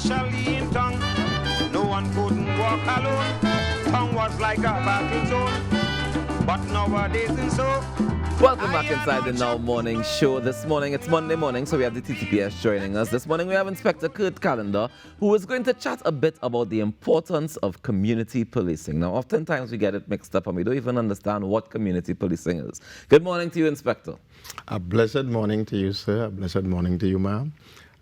especially in town. No one couldn't walk alone. Town was like a battle zone, but nowadays and so. Welcome back inside the Now Morning Show. This morning, it's Monday morning, so we have the TTPS joining us. This morning, we have Inspector Kurt Callender, who is going to chat a bit about the importance of community policing. Now, oftentimes we get it mixed up and we don't even understand what community policing is. Good morning to you, Inspector. A blessed morning to you, sir. A blessed morning to you, ma'am.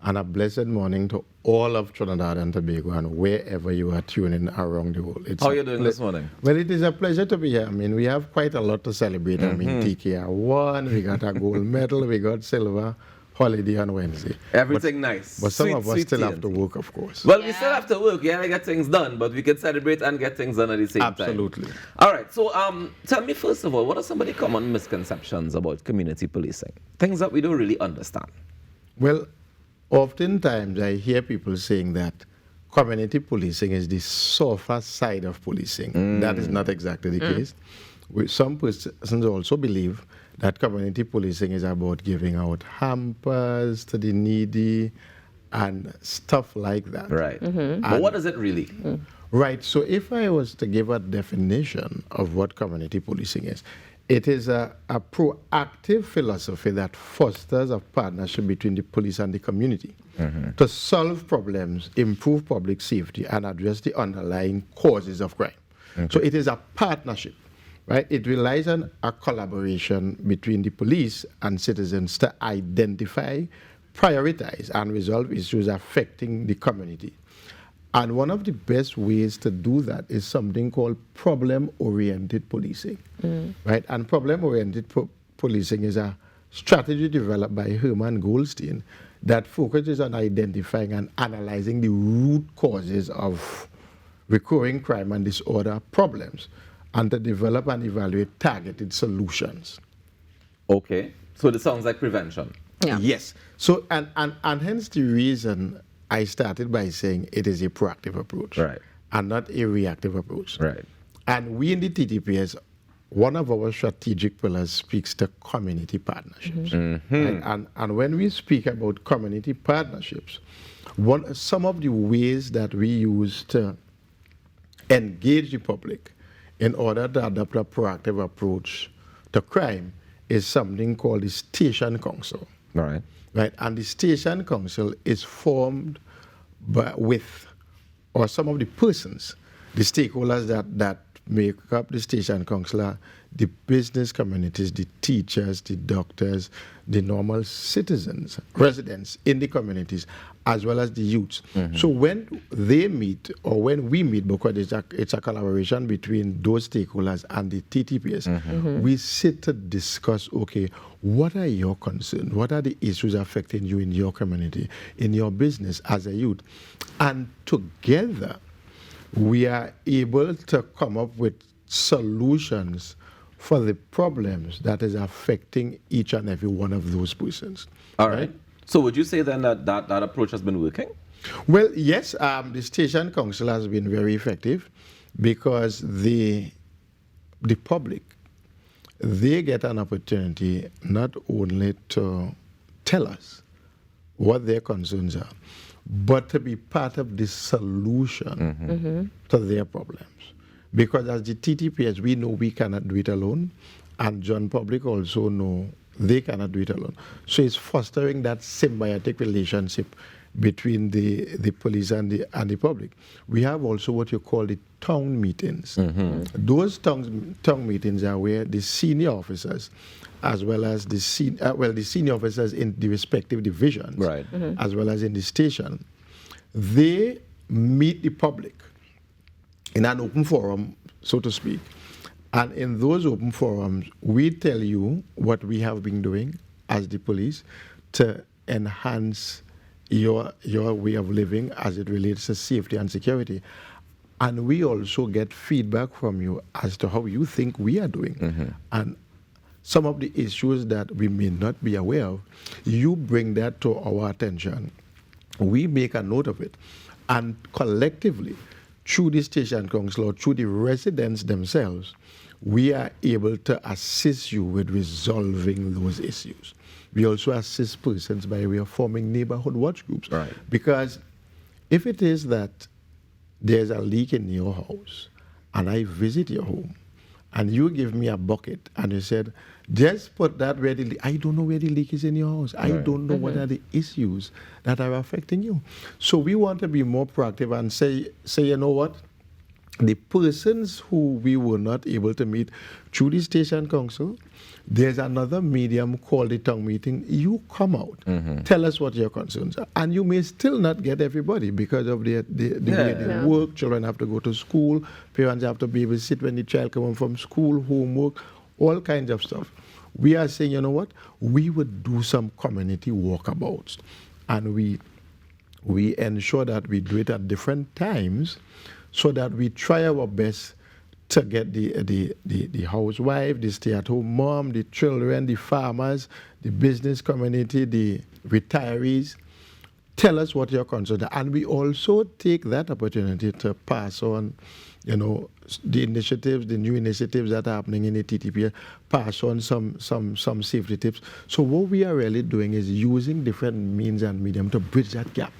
And a blessed morning to all of Trinidad and Tobago and wherever you are tuning around the world. How are you doing this morning? Well, it is a pleasure to be here. I mean, we have quite a lot to celebrate. I mean, TKR won, we got a gold medal, we got silver, holiday on Wednesday. Everything nice. But some of us still have to work, of course. Well, we still have to work. We have to get things done, but we can celebrate and get things done at the same time. Absolutely. All right. So tell me, first of all, what are some of the common misconceptions about community policing? Things that we don't really understand. Well, oftentimes I hear people saying that community policing is the softer side of policing. That is not exactly the case. Some persons also believe that community policing is about giving out hampers to the needy and stuff like that. Right. But what is it really? Right. So if I was to give a definition of what community policing is, it is a proactive philosophy that fosters a partnership between the police and the community to solve problems, improve public safety, and address the underlying causes of crime. So it is a partnership, right? It relies on a collaboration between the police and citizens to identify, prioritize, and resolve issues affecting the community. And one of the best ways to do that is something called problem-oriented policing, right? And problem-oriented policing is a strategy developed by Herman Goldstein that focuses on identifying and analyzing the root causes of recurring crime and disorder problems and to develop and evaluate targeted solutions. Okay. So this sounds like prevention. Yeah. Yes. So, and hence the reason I started by saying it is a proactive approach, Right, and not a reactive approach. right. And we in the TTPS, one of our strategic pillars speaks to community partnerships. Right? And when we speak about community partnerships, some of the ways that we use to engage the public in order to adopt a proactive approach to crime is something called the Station Council. All right. Right, and the Station Council is formed with some of the persons, the stakeholders that make up the Station Council are the business communities, the teachers, the doctors, the normal citizens, residents in the communities, as well as the youths. So when they meet, or when we meet, because it's a collaboration between those stakeholders and the TTPS, we sit to discuss, okay, what are your concerns? What are the issues affecting you in your community, in your business as a youth? And together, we are able to come up with solutions for the problems that is affecting each and every one of those persons. All right. So would you say then that approach has been working? Well, yes, the Station Council has been very effective because the public, they get an opportunity not only to tell us what their concerns are, but to be part of the solution to their problems. Because as the TTPS, we know we cannot do it alone, and John Public also know they cannot do it alone. So it's fostering that symbiotic relationship between the police and the public. We have also what you call the town meetings. Those town meetings are where the senior officers, as well as the senior officers in the respective divisions, Right. as well as in the station, they meet the public in an open forum, so to speak. And in those open forums, we tell you what we have been doing as the police to enhance your way of living as it relates to safety and security. And we also get feedback from you as to how you think we are doing. And some of the issues that we may not be aware of, you bring that to our attention. We make a note of it. And collectively, through the Station Council or through the residents themselves, we are able to assist you with resolving those issues. We also assist persons by way of forming neighborhood watch groups. Right. Because if it is that there's a leak in your house and I visit your home and you give me a bucket and you said, just put that where the leak, I don't know where the leak is in your house. I don't know what are the issues that are affecting you. So we want to be more proactive and say, you know what? The persons who we were not able to meet through the station council, there's another medium called the town meeting. You come out, tell us what your concerns are. And you may still not get everybody because of the way they work. Children have to go to school. Parents have to babysit when the child comes from school, homework, all kinds of stuff. We are saying, you know what? We would do some community walkabouts. And we ensure that we do it at different times so that we try our best to get the housewife, the stay-at-home mom, the children, the farmers, the business community, the retirees, tell us what your concerns are. And we also take that opportunity to pass on, you know, the initiatives, the new initiatives that are happening in the TTPS, pass on some safety tips. So what we are really doing is using different means and medium to bridge that gap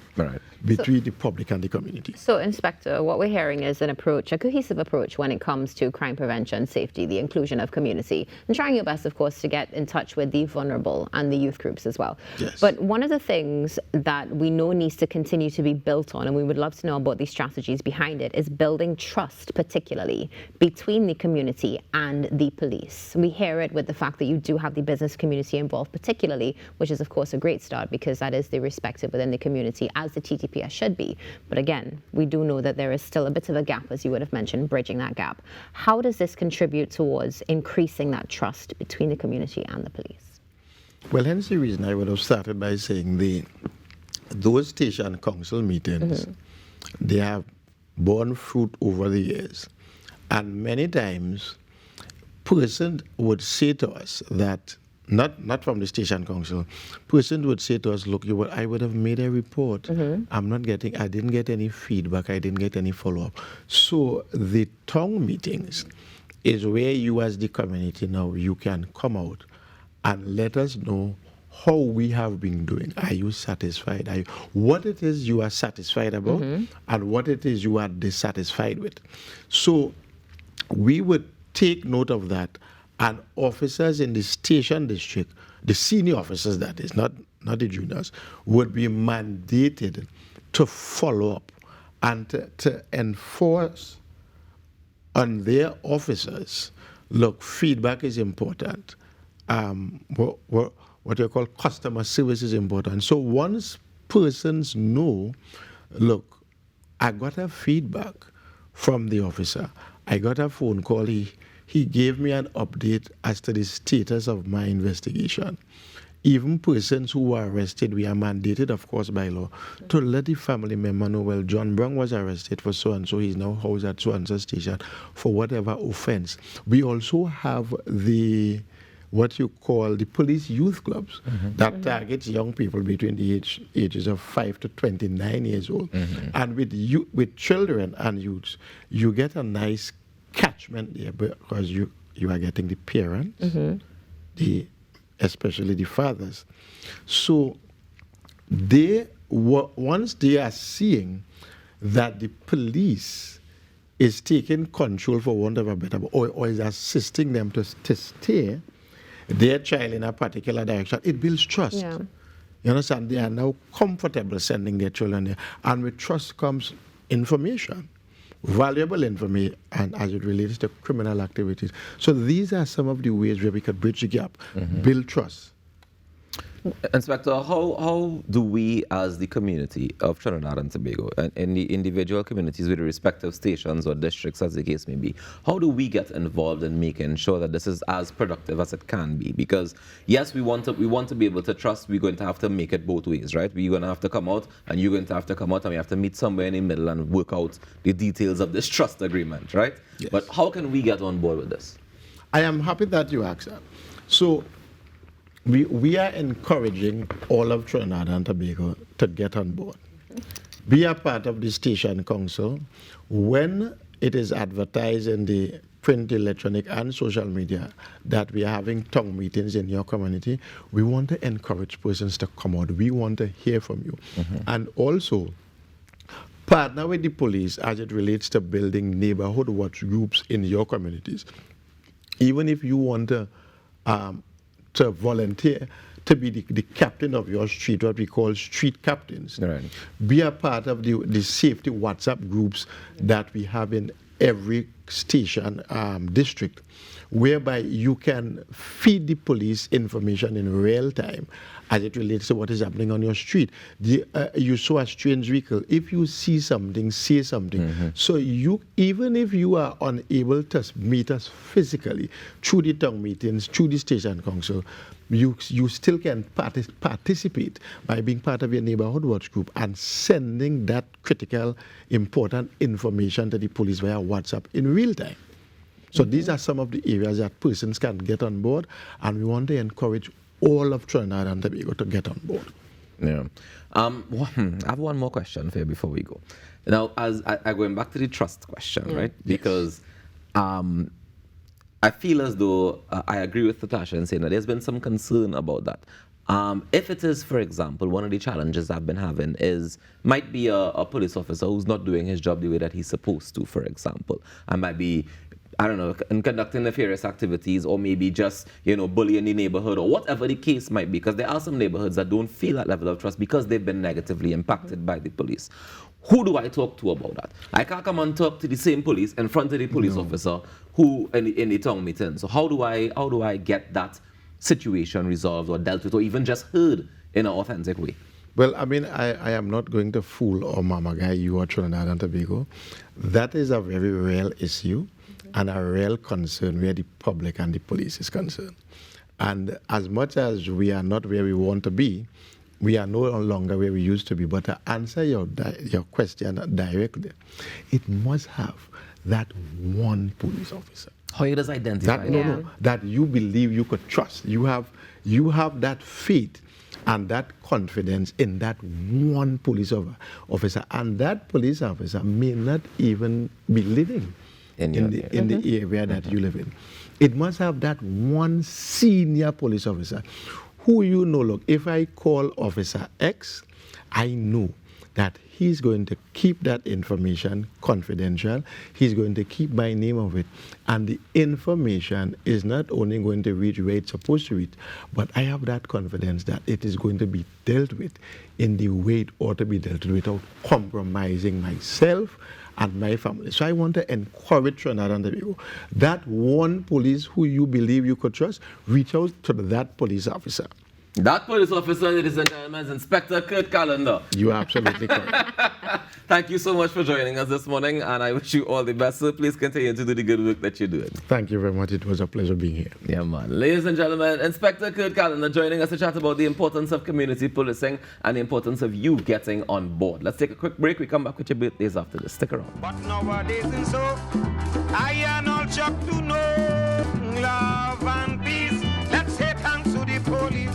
between the public and the community. So, Inspector, what we're hearing is a cohesive approach when it comes to crime prevention, safety, the inclusion of community, and trying your best, of course, to get in touch with the vulnerable and the youth groups as well. Yes. But one of the things that we know needs to continue to be built on, and we would love to know about the strategies behind it, is building trust, particularly between the community and the police. We hear it with the fact that you do have the business community involved, particularly, which is, of course, a great start because that is the respected within the community, as the TTPS should be. But again, we do know that there is still a bit of a gap, as you would have mentioned, bridging that gap. How does this contribute towards increasing that trust between the community and the police? Well, hence the reason I would have started by saying those station council meetings, they have borne fruit over the years. And many times, person would say to us that, not from the station council, person would say to us, look, I would have made a report. I didn't get any feedback, I didn't get any follow-up. So the town meetings is where you as the community now, you can come out and let us know how we have been doing. Are you satisfied? What it is you are satisfied about and what it is you are dissatisfied with. So we would take note of that, and officers in the station district, the senior officers that is, not the juniors, would be mandated to follow up and to enforce on their officers. Look, feedback is important. What you call customer service is important. So once persons know, look, I got a feedback from the officer. I got a phone call. He gave me an update as to the status of my investigation. Even persons who were arrested, we are mandated, of course, by law, to let the family member know, well, John Brown was arrested for so-and-so. He's now housed at so-and-so station for whatever offense. We also have what you call the police youth clubs that targets young people between the ages of 5 to 29 years old. And with children and youths, you get a nice catchment there because you are getting the parents, especially the fathers. So once they are seeing that the police is taking control, for want of a better word, or is assisting them to steer their child in a particular direction, it builds trust. Yeah. You understand? They are now comfortable sending their children there. And with trust comes information, valuable information, and as it relates to criminal activities. So these are some of the ways where we could bridge the gap, build trust. Inspector, how do we as the community of Trinidad and Tobago, and in the individual communities with the respective stations or districts as the case may be, how do we get involved in making sure that this is as productive as it can be? Because yes, we want to be able to trust. We're going to have to make it both ways, right? We're going to have to come out and you're going to have to come out, and we have to meet somewhere in the middle and work out the details of this trust agreement, right? Yes. But how can we get on board with this? I am happy that you asked that. So we are encouraging all of Trinidad and Tobago to get on board. Be a part of the station council. When it is advertised in the print, electronic, and social media that we are having town meetings in your community, we want to encourage persons to come out. We want to hear from you. And also, Partner with the police as it relates to building neighborhood watch groups in your communities. Even if you want to volunteer to be the captain of your street, what we call street captains. Right. Be a part of the safety WhatsApp groups that we have in every station district, whereby you can feed the police information in real time as it relates to what is happening on your street. You saw a strange vehicle. If you see something, say something. So even if you are unable to meet us physically through the town meetings, through the station council, you still can participate by being part of your neighborhood watch group and sending that critical, important information to the police via WhatsApp in real time. So these are some of the areas that persons can get on board, and we want to encourage all of Trinidad and Tobago to get on board. Yeah. I have one more question for you before we go. Now, as I going back to the trust question, right? Because I feel as though I agree with Natasha in saying that there's been some concern about that. If it is, for example, one of the challenges I've been having might be a police officer who's not doing his job the way that he's supposed to, for example. I might be, I don't know, conducting nefarious activities, or maybe just, bullying the neighborhood, or whatever the case might be, because there are some neighborhoods that don't feel that level of trust because they've been negatively impacted by the police. Who do I talk to about that? I can't come and talk to the same police in front of the police officer who in the town meeting. So how do I get that situation resolved or dealt with, or even just heard in an authentic way? Well, I mean, I am not going to fool or mama guy you or Trinidad and Tobago. That is a very real issue and a real concern where the public and the police is concerned. And as much as we are not where we want to be, we are no longer where we used to be. But to answer your question directly, it must have that one police officer. How you just identify that you believe you could trust. You have that faith and that confidence in that one police officer. And that police officer may not even be living in the area that you live in. It must have that one senior police officer who look, if I call Officer X, I know that he's going to keep that information confidential. He's going to keep my name of it. And the information is not only going to reach where it's supposed to reach, but I have that confidence that it is going to be dealt with in the way it ought to be dealt with without compromising myself and my family. So I want to encourage Trinidad and Tobago. That one police who you believe you could trust, reach out to that police officer. That police officer, ladies and gentlemen, is Inspector Kurt Callender. You are absolutely correct. Thank you so much for joining us this morning, and I wish you all the best. So please continue to do the good work that you're doing. Thank you very much. It was a pleasure being here. Yeah, man. Ladies and gentlemen, Inspector Kurt Callender joining us to chat about the importance of community policing and the importance of you getting on board. Let's take a quick break. We come back with your birthdays after this. Stick around. But nowadays and so I am all shocked to know love and peace. Let's say thanks to the police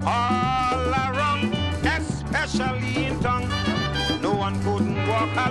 all around, especially in town. No one couldn't walk alone.